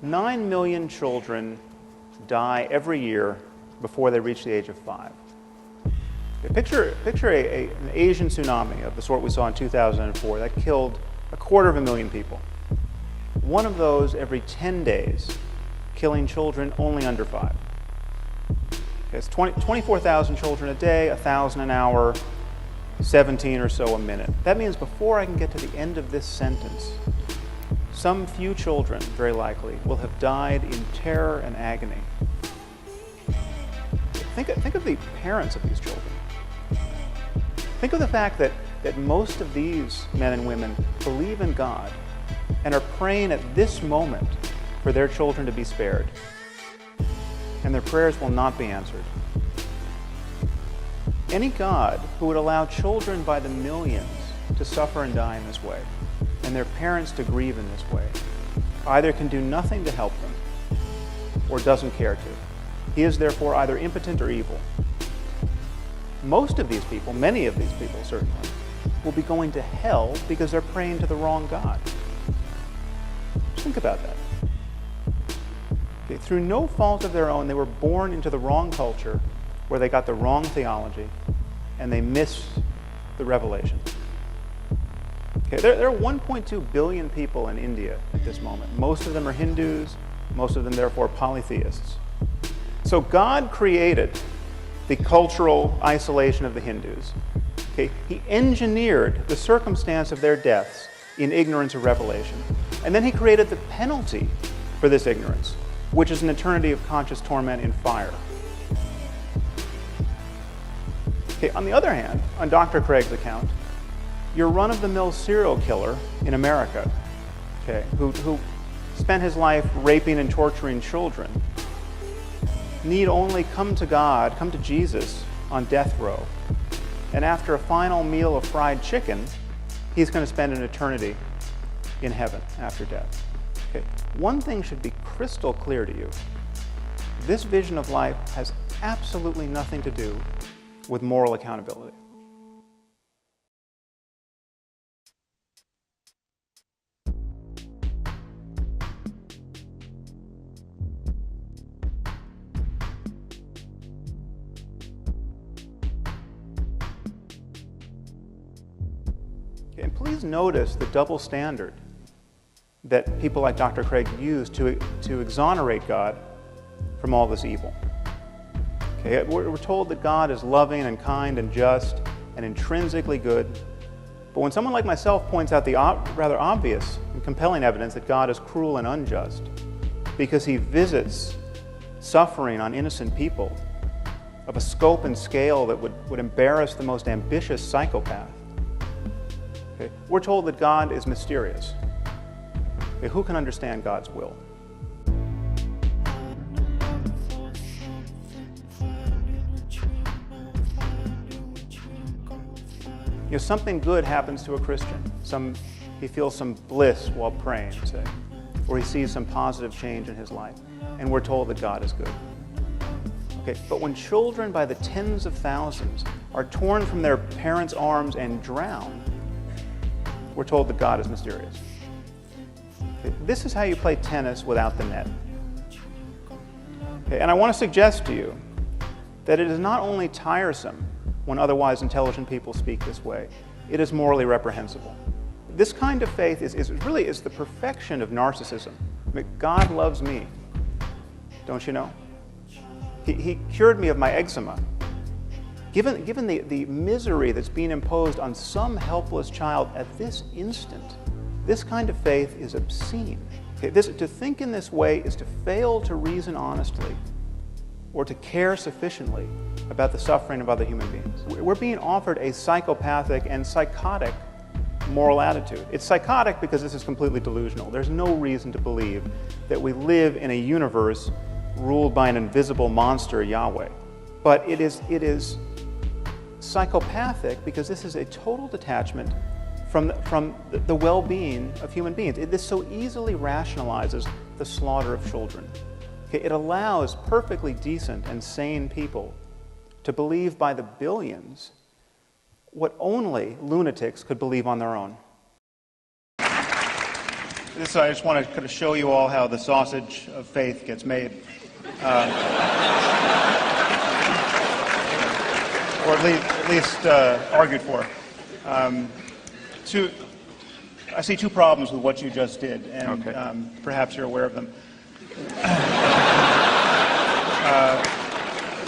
9 million children die every year before they reach the age of 5. Picture an Asian tsunami of the sort we saw in 2004 that killed 250,000 people. One of those every 10 days, killing children only under 5. It's 24,000 children a day, 1,000 an hour, 17 or so a minute. That means before I can get to the end of this sentence, some few children, very likely, will have died in terror and agony. Think of the parents of these children. Think of the fact that most of these men and women believe in God and are praying at this moment for their children to be spared. And their prayers will not be answered. Any God who would allow children by the millions to suffer and die in this way, and their parents to grieve in this way, either can do nothing to help them or doesn't care to. He is therefore either impotent or evil. Most of these people, many of these people certainly, will be going to hell because they're praying to the wrong God. Just think about that. Okay, through no fault of their own, they were born into the wrong culture where they got the wrong theology and they missed the revelation. Okay, there are 1.2 billion people in India at this moment. Most of them are Hindus, most of them therefore polytheists. So God created the cultural isolation of the Hindus. Okay, He engineered the circumstance of their deaths in ignorance of revelation. And then He created the penalty for this ignorance, which is an eternity of conscious torment in fire. Okay, on the other hand, on Dr. Craig's account, your run-of-the-mill serial killer in America, okay, who spent his life raping and torturing children, need only come to God, come to Jesus on death row. And after a final meal of fried chicken, he's going to spend an eternity in heaven after death. Okay. One thing should be crystal clear to you. This vision of life has absolutely nothing to do with moral accountability. And please notice the double standard that people like Dr. Craig use to exonerate God from all this evil. Okay, we're told that God is loving and kind and just and intrinsically good. But when someone like myself points out the rather obvious and compelling evidence that God is cruel and unjust because He visits suffering on innocent people of a scope and scale that would embarrass the most ambitious psychopath, okay, we're told that God is mysterious. Okay, who can understand God's will? You know, something good happens to a Christian. He feels some bliss while praying, say, or he sees some positive change in his life, and we're told that God is good. Okay, but when children by the tens of thousands are torn from their parents' arms and drown, we're told that God is mysterious. Okay, this is how you play tennis without the net. Okay, and I want to suggest to you that it is not only tiresome when otherwise intelligent people speak this way, it is morally reprehensible. This kind of faith is the perfection of narcissism. I mean, God loves me, don't you know? He cured me of my eczema. Given the misery that's being imposed on some helpless child at this instant, this kind of faith is obscene. Okay, to think in this way is to fail to reason honestly or to care sufficiently about the suffering of other human beings. We're being offered a psychopathic and psychotic moral attitude. It's psychotic because this is completely delusional. There's no reason to believe that we live in a universe ruled by an invisible monster, Yahweh. But it is psychopathic because this is a total detachment from the well-being of human beings. This so easily rationalizes the slaughter of children. Okay, it allows perfectly decent and sane people to believe by the billions what only lunatics could believe on their own. I just want to kind of show you all how the sausage of faith gets made. Or at least argued for. I see two problems with what you just did, and perhaps you're aware of them.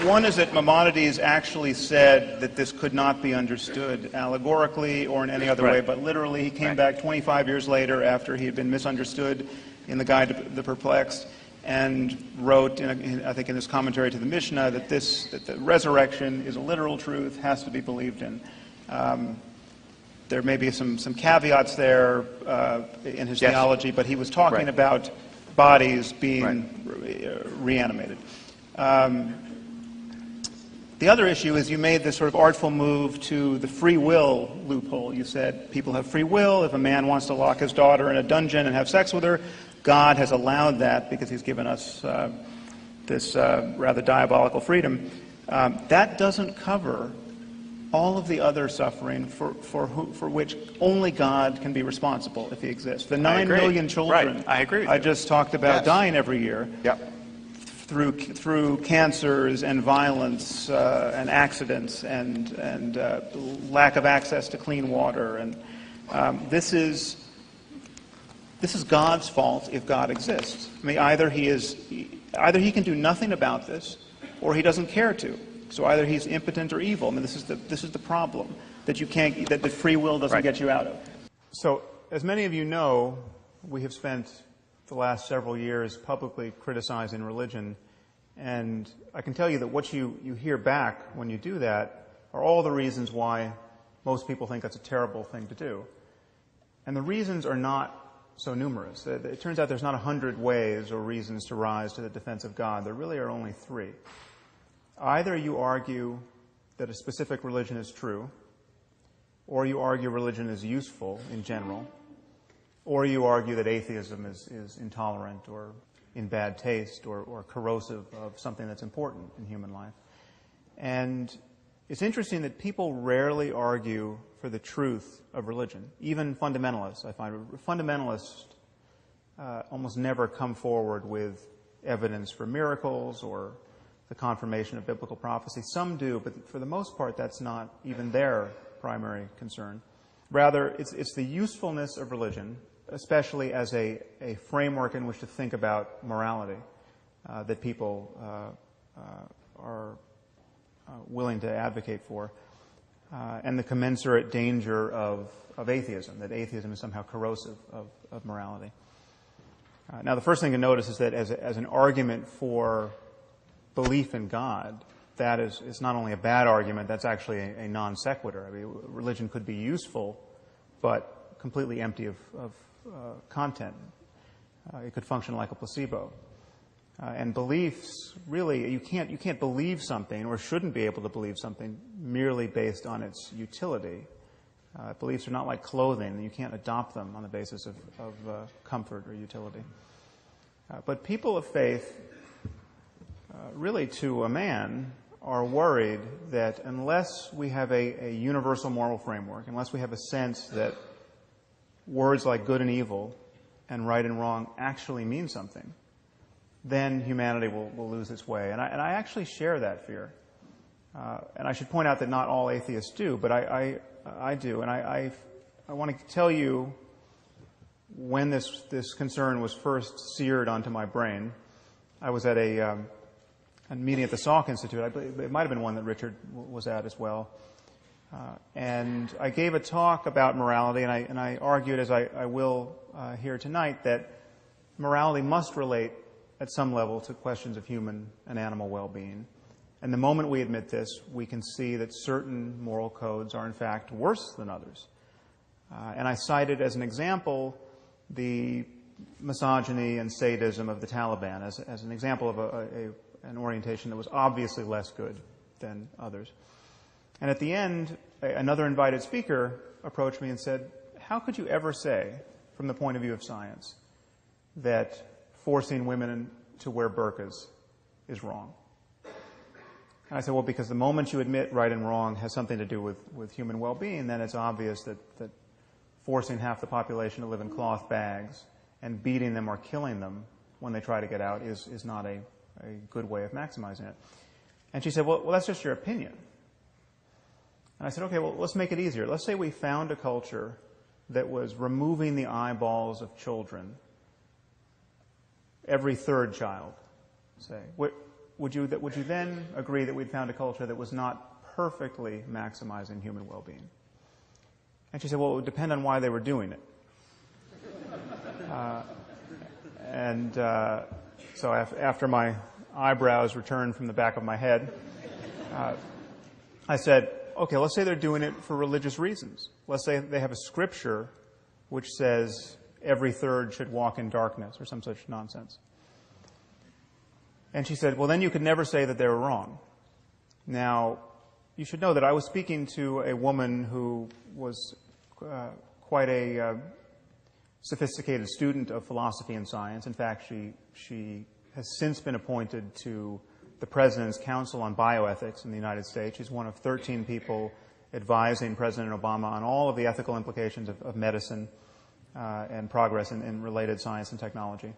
One is that Maimonides actually said that this could not be understood allegorically or in any other way, but literally. He came back 25 years later after he had been misunderstood in the Guide to the Perplexed, and wrote, I think in his commentary to the Mishnah, that the resurrection is a literal truth, has to be believed in. There may be some caveats there in his theology, but he was talking about bodies being reanimated. The other issue is you made this sort of artful move to the free will loophole. You said people have free will. If a man wants to lock his daughter in a dungeon and have sex with her, God has allowed that because he's given us this rather diabolical freedom. That doesn't cover all of the other suffering for which only God can be responsible if he exists. The 9 million children I just talked about dying every year through cancers and violence and accidents and lack of access to clean water. And this is God's fault if God exists. I mean, either he can do nothing about this, or he doesn't care to. So either he's impotent or evil. I mean, this is the problem that the free will doesn't get you out of. So, as many of you know, we have spent the last several years publicly criticizing religion, and I can tell you that what you hear back when you do that are all the reasons why most people think that's a terrible thing to do. And the reasons are not so numerous. It turns out there's not 100 ways or reasons to rise to the defense of God. There really are only 3. Either you argue that a specific religion is true, or you argue religion is useful in general, or you argue that atheism is intolerant or in bad taste or corrosive of something that's important in human life. And it's interesting that people rarely argue for the truth of religion. Even fundamentalists, I find. Fundamentalists almost never come forward with evidence for miracles or the confirmation of biblical prophecy. Some do, but for the most part, that's not even their primary concern. Rather, it's the usefulness of religion, especially as a framework in which to think about morality, that people are willing to advocate for, and the commensurate danger of atheism, that atheism is somehow corrosive of morality. Now, the first thing to notice is that as an argument for belief in God, that is not only a bad argument, that's actually a non sequitur. I mean, religion could be useful, but completely empty of content. It could function like a placebo. And beliefs, really, you can't believe something or shouldn't be able to believe something merely based on its utility. Beliefs are not like clothing. You can't adopt them on the basis of comfort or utility. But people of faith, really to a man, are worried that unless we have a universal moral framework, unless we have a sense that words like good and evil and right and wrong actually mean something, then humanity will lose its way. And I actually share that fear. And I should point out that not all atheists do, but I do. And I want to tell you when this concern was first seared onto my brain. I was at a meeting at the Salk Institute. I believe it might have been one that Richard was at as well. And I gave a talk about morality, and I argued, as I will here tonight, that morality must relate at some level to questions of human and animal well-being. And the moment we admit this, we can see that certain moral codes are in fact worse than others. And I cited as an example the misogyny and sadism of the Taliban as an example of an orientation that was obviously less good than others. And at the end, another invited speaker approached me and said, how could you ever say, from the point of view of science, that forcing women to wear burqas is wrong? And I said, well, because the moment you admit right and wrong has something to do with human well-being, then it's obvious that forcing half the population to live in cloth bags and beating them or killing them when they try to get out is not a good way of maximizing it. And she said, well, that's just your opinion. And I said, okay, well, let's make it easier. Let's say we found a culture that was removing the eyeballs of children, every third child, say. Would you then agree that we'd found a culture that was not perfectly maximizing human well-being? And she said, well, it would depend on why they were doing it. So after my eyebrows returned from the back of my head, I said, okay, let's say they're doing it for religious reasons. Let's say they have a scripture which says every third should walk in darkness or some such nonsense. And she said, well, then you could never say that they were wrong. Now, you should know that I was speaking to a woman who was quite a sophisticated student of philosophy and science. In fact, she has since been appointed to the President's Council on Bioethics in the United States. She's one of 13 people advising President Obama on all of the ethical implications of medicine and progress in related science and technology.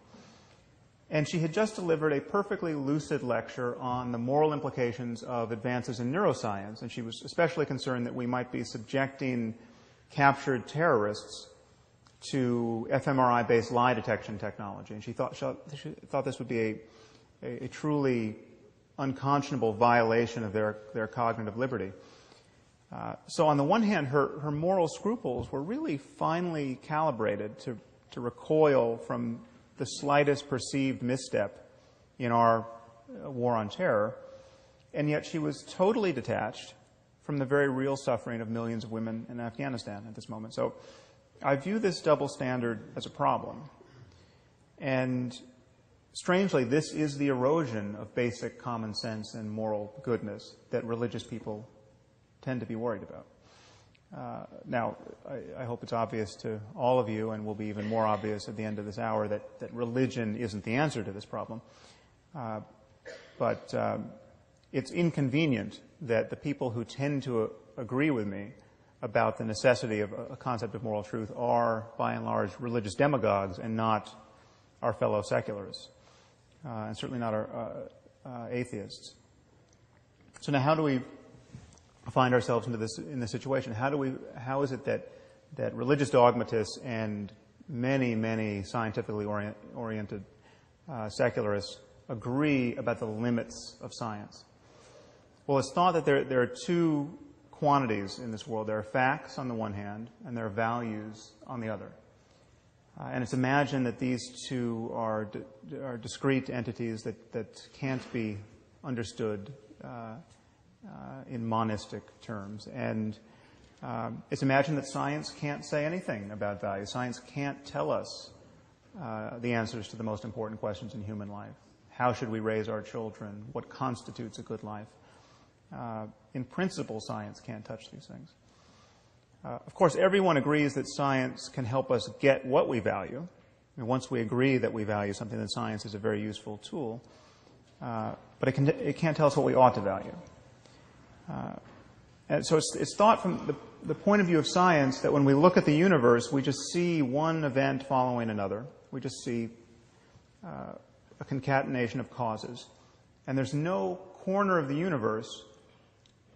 And she had just delivered a perfectly lucid lecture on the moral implications of advances in neuroscience, and she was especially concerned that we might be subjecting captured terrorists to fMRI-based lie detection technology. And she thought this would be a truly unconscionable violation of their cognitive liberty. So on the one hand, her moral scruples were really finely calibrated to recoil from the slightest perceived misstep in our war on terror, and yet she was totally detached from the very real suffering of millions of women in Afghanistan at this moment. So I view this double standard as a problem. And strangely, this is the erosion of basic common sense and moral goodness that religious people tend to be worried about. Now, I hope it's obvious to all of you, and will be even more obvious at the end of this hour, that religion isn't the answer to this problem. But it's inconvenient that the people who tend to agree with me about the necessity of a concept of moral truth are, by and large, religious demagogues and not our fellow secularists, and certainly not our atheists. So now, how do we find ourselves in this situation? How is it that religious dogmatists and many scientifically oriented secularists agree about the limits of science? Well, it's thought that there are two quantities in this world. There are facts on the one hand, and there are values on the other. And it's imagined that these two are discrete entities that can't be understood in monistic terms. And it's imagined that science can't say anything about value. Science can't tell us the answers to the most important questions in human life. How should we raise our children? What constitutes a good life? In principle, science can't touch these things. Of course, everyone agrees that science can help us get what we value. And once we agree that we value something, then science is a very useful tool. But it can't tell us what we ought to value. And so it's thought from the point of view of science that when we look at the universe, we just see one event following another. We just see a concatenation of causes. And there's no corner of the universe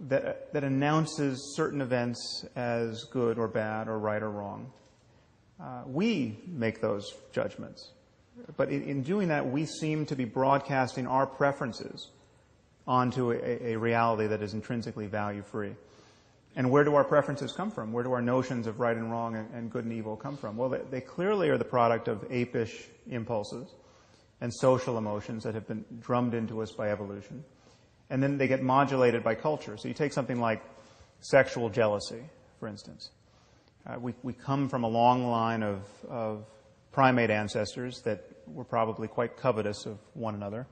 that announces certain events as good or bad or right or wrong. We make those judgments. But in doing that, we seem to be broadcasting our preferences onto a reality that is intrinsically value-free. And where do our preferences come from? Where do our notions of right and wrong and good and evil come from? Well, they clearly are the product of apish impulses and social emotions that have been drummed into us by evolution. And then they get modulated by culture. So you take something like sexual jealousy, for instance. We come from a long line of primate ancestors that were probably quite covetous of one another,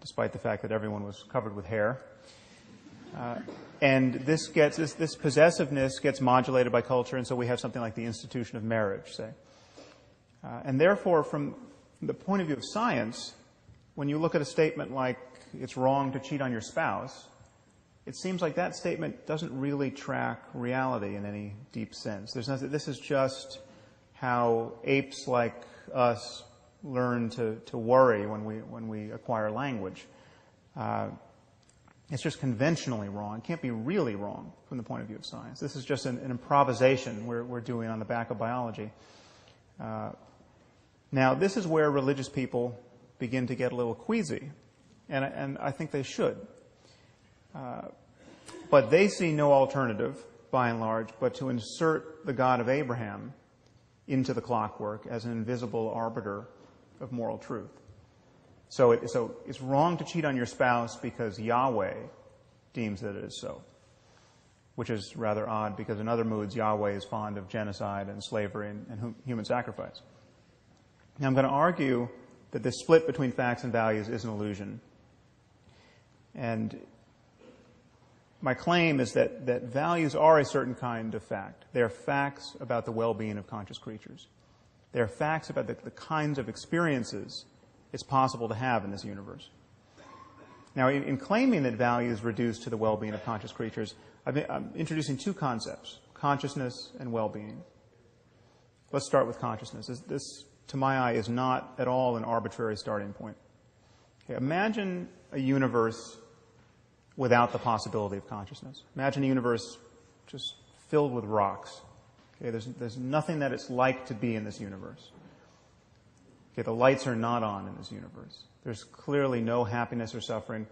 despite the fact that everyone was covered with hair. And this possessiveness gets modulated by culture, and so we have something like the institution of marriage, say. And therefore, from the point of view of science, when you look at a statement like it's wrong to cheat on your spouse, it seems like that statement doesn't really track reality in any deep sense. This is just how apes like us learn to worry when we acquire language. It's just conventionally wrong. It can't be really wrong from the point of view of science. This is just an improvisation we're doing on the back of biology. Now, this is where religious people begin to get a little queasy, and I think they should. But they see no alternative, by and large, but to insert the God of Abraham into the clockwork as an invisible arbiter of moral truth. So it's wrong to cheat on your spouse because Yahweh deems that it is so, which is rather odd because in other moods Yahweh is fond of genocide and slavery and human sacrifice. Now I'm going to argue that this split between facts and values is an illusion. And my claim is that values are a certain kind of fact. They are facts about the well-being of conscious creatures. They are facts about the kinds of experiences it's possible to have in this universe. Now, in claiming that values reduce to the well-being of conscious creatures, I'm introducing two concepts, consciousness and well-being. Let's start with consciousness. This, to my eye, is not at all an arbitrary starting point. Okay, imagine a universe without the possibility of consciousness. Imagine a universe just filled with rocks. Okay, there's nothing that it's like to be in this universe. Okay, the lights are not on in this universe. There's clearly no happiness or suffering.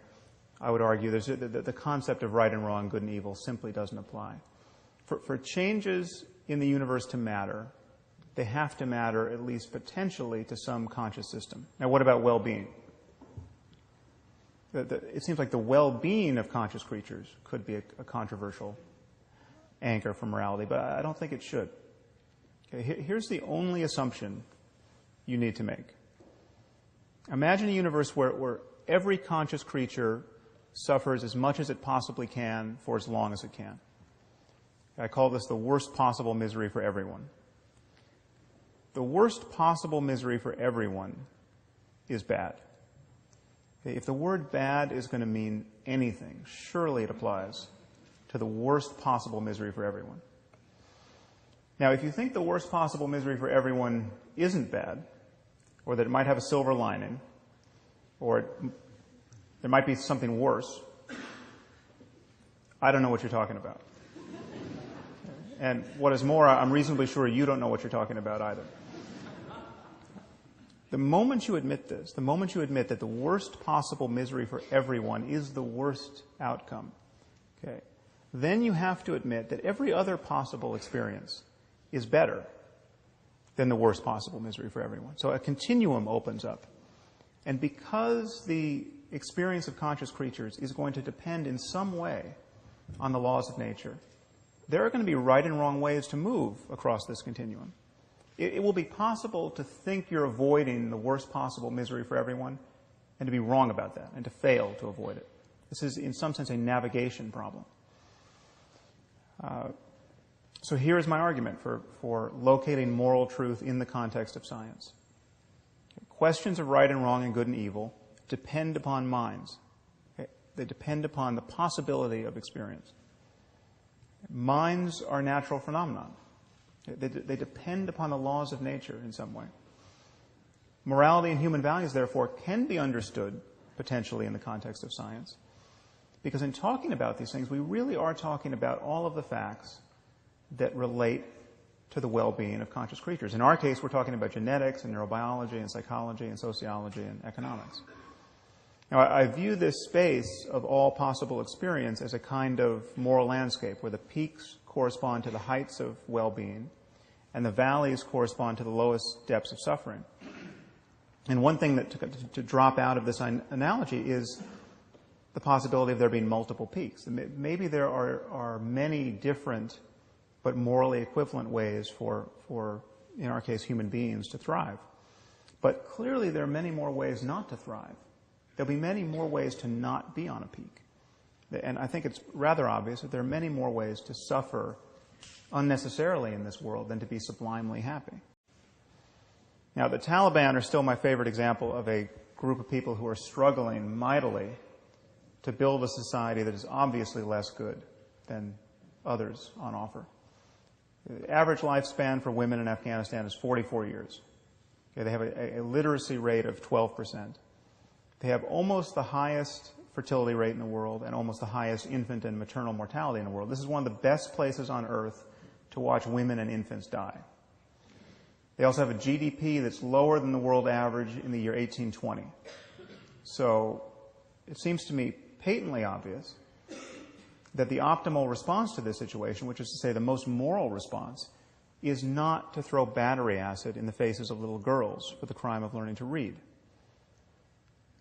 I would argue the concept of right and wrong, good and evil, simply doesn't apply. For changes in the universe to matter, they have to matter, at least potentially, to some conscious system. Now, what about well-being? It seems like the well-being of conscious creatures could be a controversial anchor for morality, but I don't think it should. Okay, here's the only assumption you need to make. Imagine a universe where every conscious creature suffers as much as it possibly can for as long as it can. I call this the worst possible misery for everyone. The worst possible misery for everyone is bad. If the word bad is going to mean anything, surely it applies to the worst possible misery for everyone. Now, if you think the worst possible misery for everyone isn't bad, or that it might have a silver lining, or there might be something worse, I don't know what you're talking about. And what is more, I'm reasonably sure you don't know what you're talking about either. The moment you admit this, the moment you admit that the worst possible misery for everyone is the worst outcome, okay, then you have to admit that every other possible experience is better than the worst possible misery for everyone. So a continuum opens up. And because the experience of conscious creatures is going to depend in some way on the laws of nature, there are going to be right and wrong ways to move across this continuum. It will be possible to think you're avoiding the worst possible misery for everyone and to be wrong about that and to fail to avoid it. This is, in some sense, a navigation problem. So here is my argument for locating moral truth in the context of science. Questions of right and wrong and good and evil depend upon minds. Okay? They depend upon the possibility of experience. Minds are natural phenomena. They depend upon the laws of nature in some way. Morality and human values, therefore, can be understood potentially in the context of science, because in talking about these things, we really are talking about all of the facts that relate to the well-being of conscious creatures. In our case, we're talking about genetics and neurobiology and psychology and sociology and economics. Now, I view this space of all possible experience as a kind of moral landscape where the peaks correspond to the heights of well-being and the valleys correspond to the lowest depths of suffering. And one thing that to drop out of this analogy is the possibility of there being multiple peaks. Maybe there are many different but morally equivalent ways for, in our case, human beings to thrive. But clearly there are many more ways not to thrive. There'll be many more ways to not be on a peak. And I think it's rather obvious that there are many more ways to suffer unnecessarily in this world than to be sublimely happy. Now, the Taliban are still my favorite example of a group of people who are struggling mightily to build a society that is obviously less good than others on offer. The average lifespan for women in Afghanistan is 44 years. Okay, they have a literacy rate of 12%. They have almost the highest fertility rate in the world and almost the highest infant and maternal mortality in the world. This is one of the best places on earth to watch women and infants die. They also have a GDP that's lower than the world average in the year 1820. So it seems to me patently obvious that the optimal response to this situation, which is to say the most moral response, is not to throw battery acid in the faces of little girls for the crime of learning to read.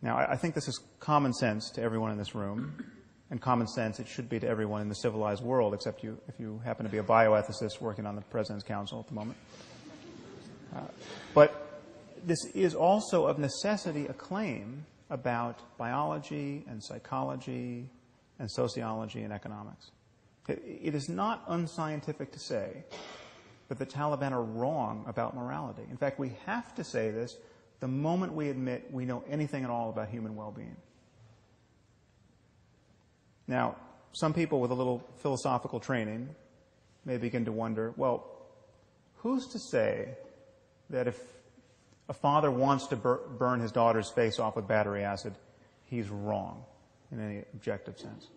Now, I think this is common sense to everyone in this room, and common sense it should be to everyone in the civilized world, except if you happen to be a bioethicist working on the President's Council at the moment. But this is also of necessity a claim about biology and psychology and sociology and economics. It is not unscientific to say that the Taliban are wrong about morality. In fact, we have to say this the moment we admit we know anything at all about human well-being. Now, some people with a little philosophical training may begin to wonder, well, who's to say that if a father wants to burn his daughter's face off with battery acid, he's wrong in any objective sense?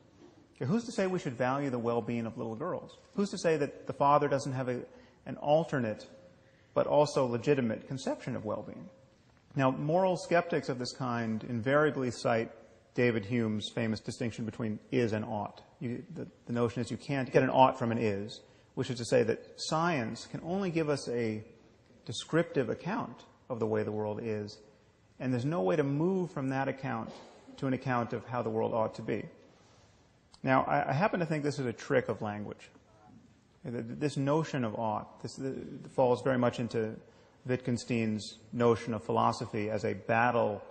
Okay, who's to say we should value the well-being of little girls? Who's to say that the father doesn't have an alternate but also legitimate conception of well-being? Now, moral skeptics of this kind invariably cite David Hume's famous distinction between is and ought. The notion is you can't get an ought from an is, which is to say that science can only give us a descriptive account of the way the world is, and there's no way to move from that account to an account of how the world ought to be. Now, I happen to think this is a trick of language. This notion of ought, this falls very much into Wittgenstein's notion of philosophy as a battle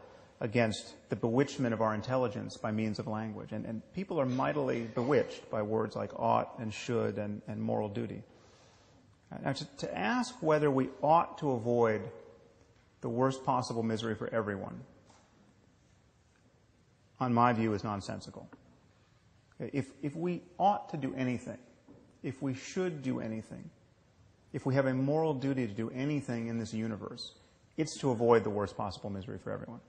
against the bewitchment of our intelligence by means of language. And people are mightily bewitched by words like ought and should and moral duty. Now, to ask whether we ought to avoid the worst possible misery for everyone, on my view, is nonsensical. If we ought to do anything, if we should do anything, if we have a moral duty to do anything in this universe, it's to avoid the worst possible misery for everyone.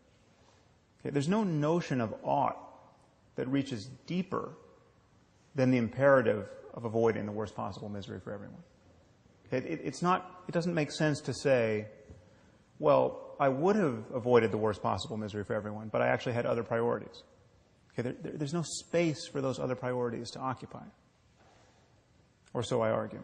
Okay, there's no notion of ought that reaches deeper than the imperative of avoiding the worst possible misery for everyone. Okay, it doesn't make sense to say, well, I would have avoided the worst possible misery for everyone, but I actually had other priorities. Okay, there's no space for those other priorities to occupy. Or so I argue.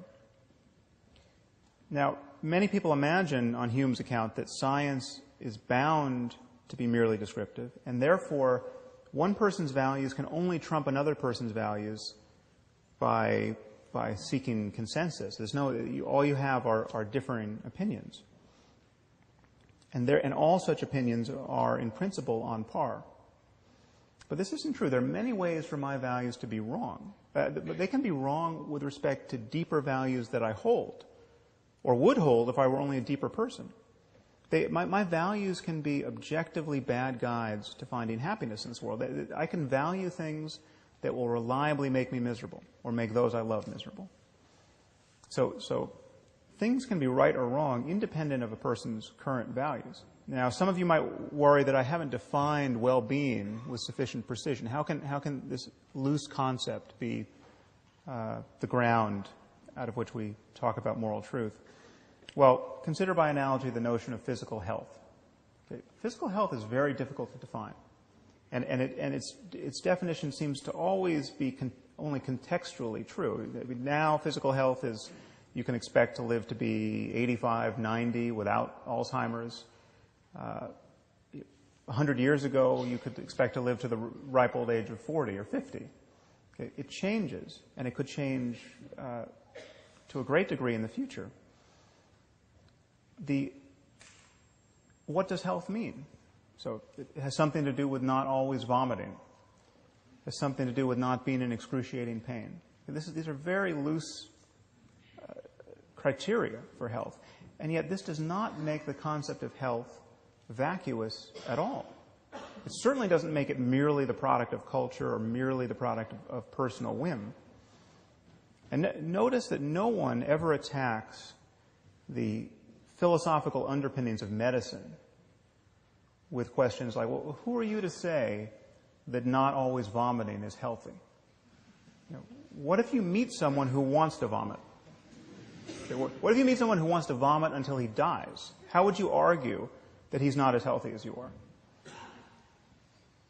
Now, many people imagine on Hume's account that science is bound to be merely descriptive, and therefore one person's values can only trump another person's values by seeking consensus. All you have are differing opinions. And all such opinions are, in principle, on par. But this isn't true. There are many ways for my values to be wrong. But they can be wrong with respect to deeper values that I hold, or would hold if I were only a deeper person. My values can be objectively bad guides to finding happiness in this world. I can value things that will reliably make me miserable, or make those I love miserable. So things can be right or wrong independent of a person's current values. Now, some of you might worry that I haven't defined well-being with sufficient precision. How can this loose concept be the ground out of which we talk about moral truth? Well, consider by analogy the notion of physical health. Okay. Physical health is very difficult to define, and its definition seems to always be only contextually true. Now, physical health is you can expect to live to be 85, 90 without Alzheimer's. 100 years ago, you could expect to live to the ripe old age of 40 or 50. Okay. It changes, and it could change to a great degree in the future. What does health mean? So it has something to do with not always vomiting. It has something to do with not being in excruciating pain. These are very loose criteria for health. And yet this does not make the concept of health vacuous at all. It certainly doesn't make it merely the product of culture or merely the product of personal whim. And notice that no one ever attacks the philosophical underpinnings of medicine with questions like, well, who are you to say that not always vomiting is healthy? What if you meet someone who wants to vomit? What if you meet someone who wants to vomit until he dies? How would you argue that he's not as healthy as you are?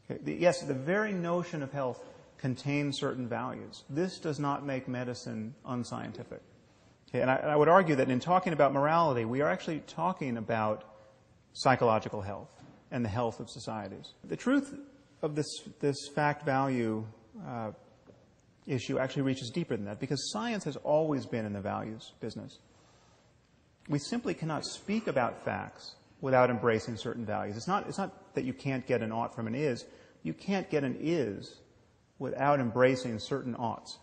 Okay. Yes, the very notion of health contains certain values. This does not make medicine unscientific. Okay. And I would argue that in talking about morality, we are actually talking about psychological health and the health of societies. The truth of this fact-value issue actually reaches deeper than that, because science has always been in the values business. We simply cannot speak about facts without embracing certain values. It's not that you can't get an ought from an is. You can't get an is without embracing certain oughts.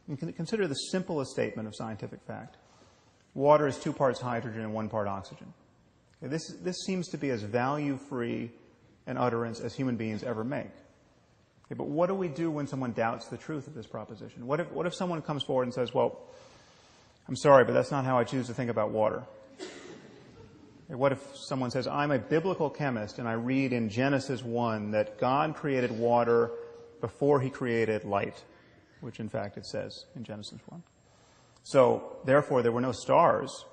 You can consider the simplest statement of scientific fact. Water is 2 parts hydrogen and 1 part oxygen. This seems to be as value-free an utterance as human beings ever make. Okay, but what do we do when someone doubts the truth of this proposition? What if someone comes forward and says, well, I'm sorry, but that's not how I choose to think about water? Okay, what if someone says, I'm a biblical chemist and I read in Genesis 1 that God created water before he created light, which in fact it says in Genesis 1. So therefore there were no stars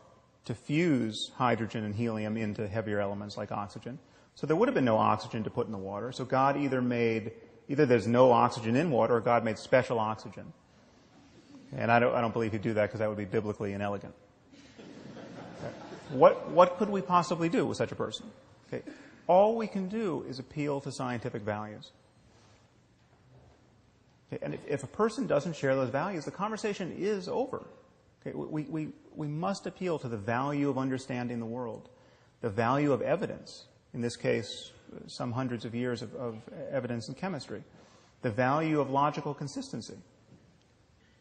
to fuse hydrogen and helium into heavier elements like oxygen. So there would have been no oxygen to put in the water. So God either there's no oxygen in water, or God made special oxygen. And I don't believe he'd do that, because that would be biblically inelegant. Okay. What could we possibly do with such a person? Okay. All we can do is appeal to scientific values. Okay. And if a person doesn't share those values, the conversation is over. Okay. We must appeal to the value of understanding the world, the value of evidence. In this case, some hundreds of years of evidence in chemistry. The value of logical consistency.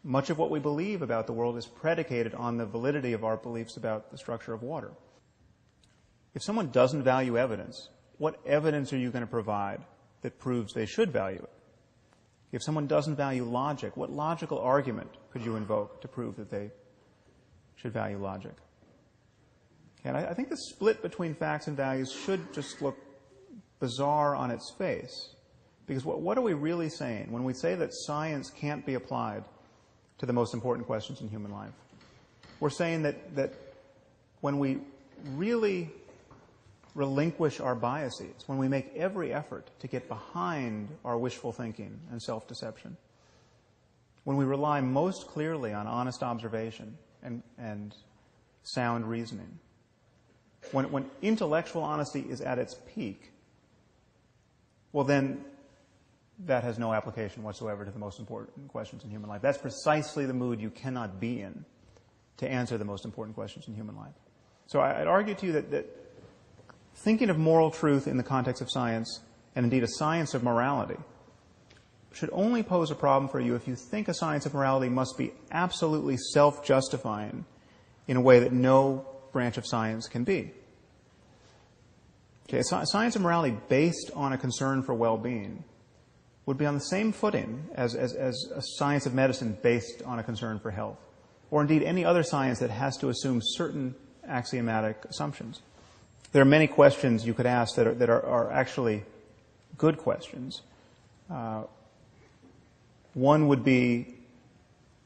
Much of what we believe about the world is predicated on the validity of our beliefs about the structure of water. If someone doesn't value evidence, what evidence are you going to provide that proves they should value it? If someone doesn't value logic, what logical argument could you invoke to prove that they should value logic? And I think the split between facts and values should just look bizarre on its face. Because what are we really saying when we say that science can't be applied to the most important questions in human life? We're saying that when we really relinquish our biases, when we make every effort to get behind our wishful thinking and self-deception, when we rely most clearly on honest observation and sound reasoning, when intellectual honesty is at its peak, well then that has no application whatsoever to the most important questions in human life. That's precisely the mood you cannot be in to answer the most important questions in human life. So I'd argue to you that thinking of moral truth in the context of science, and indeed a science of morality, should only pose a problem for you if you think a science of morality must be absolutely self-justifying in a way that no branch of science can be. Okay, a science of morality based on a concern for well-being would be on the same footing as a science of medicine based on a concern for health, or indeed any other science that has to assume certain axiomatic assumptions. There are many questions you could ask that are actually good questions. One would be,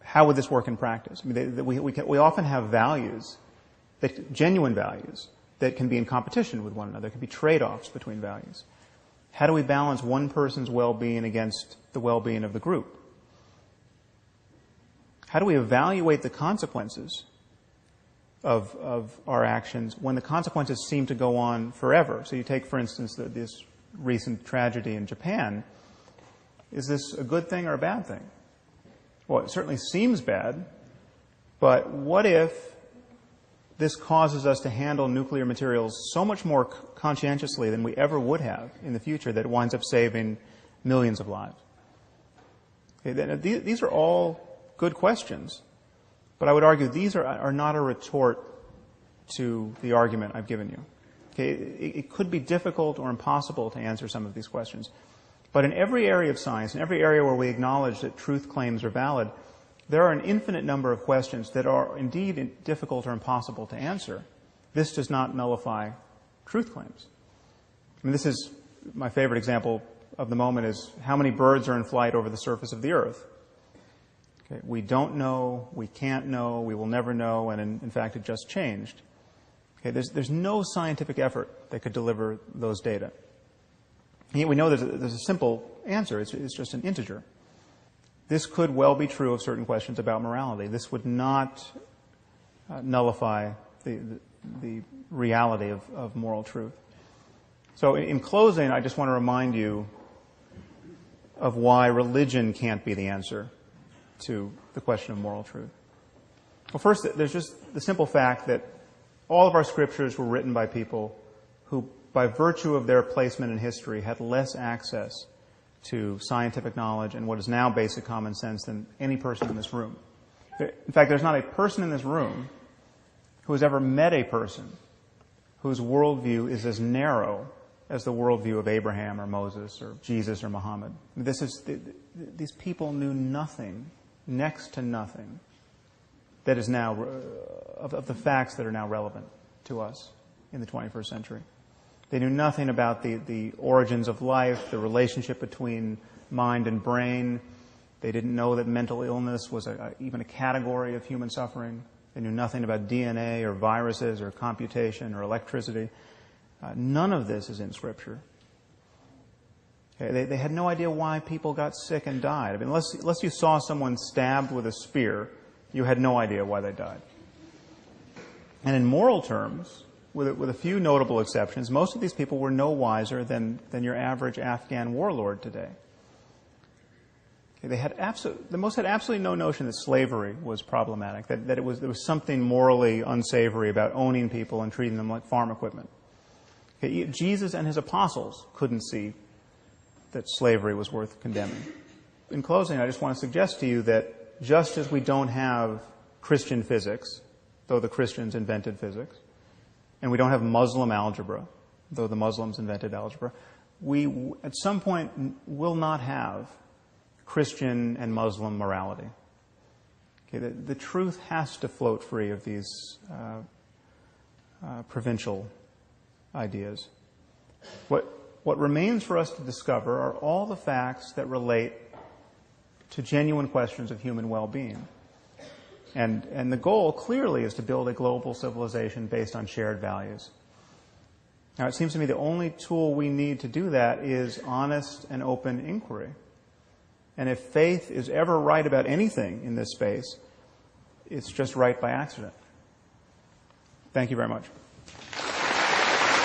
how would this work in practice? I mean, we often have values, genuine values, that can be in competition with one another. There can be trade-offs between values. How do we balance one person's well-being against the well-being of the group? How do we evaluate the consequences of our actions when the consequences seem to go on forever? So you take, for instance, this recent tragedy in Japan. Is this a good thing or a bad thing? Well, it certainly seems bad, but what if this causes us to handle nuclear materials so much more conscientiously than we ever would have in the future that it winds up saving millions of lives? Okay, these are all good questions, but I would argue these are not a retort to the argument I've given you. Okay, it could be difficult or impossible to answer some of these questions, but in every area of science, in every area where we acknowledge that truth claims are valid, there are an infinite number of questions that are indeed difficult or impossible to answer. This does not nullify truth claims. I mean, this is my favorite example of the moment is how many birds are in flight over the surface of the earth. Okay, we don't know, we can't know, we will never know, and in fact it just changed. Okay, there's no scientific effort that could deliver those data. And yet we know there's a simple answer. It's just an integer. This could well be true of certain questions about morality. This would not nullify the reality of moral truth. So in closing, I just want to remind you of why religion can't be the answer to the question of moral truth. Well, first, there's just the simple fact that all of our scriptures were written by people who, by virtue of their placement in history, had less access to scientific knowledge and what is now basic common sense than any person in this room. In fact, there's not a person in this room who has ever met a person whose worldview is as narrow as the worldview of Abraham or Moses or Jesus or Muhammad. These people knew nothing, next to nothing, that is now, of the facts that are now relevant to us in the 21st century. They knew nothing about the origins of life, the relationship between mind and brain. They didn't know that mental illness was even a category of human suffering. They knew nothing about DNA or viruses or computation or electricity. None of this is in Scripture. Okay, they had no idea why people got sick and died. I mean, unless you saw someone stabbed with a spear, you had no idea why they died. And in moral terms, with a few notable exceptions, most of these people were no wiser than your average Afghan warlord today. Okay, the most had absolutely no notion that slavery was problematic, that there was something morally unsavory about owning people and treating them like farm equipment. Okay, Jesus and his apostles couldn't see that slavery was worth condemning. In closing, I just want to suggest to you that just as we don't have Christian physics, though the Christians invented physics, and we don't have Muslim algebra, though the Muslims invented algebra, we at some point will not have Christian and Muslim morality. Okay, the truth has to float free of these provincial ideas. What remains for us to discover are all the facts that relate to genuine questions of human well-being. And the goal clearly is to build a global civilization based on shared values. Now, it seems to me the only tool we need to do that is honest and open inquiry. And if faith is ever right about anything in this space, it's just right by accident. Thank you very much.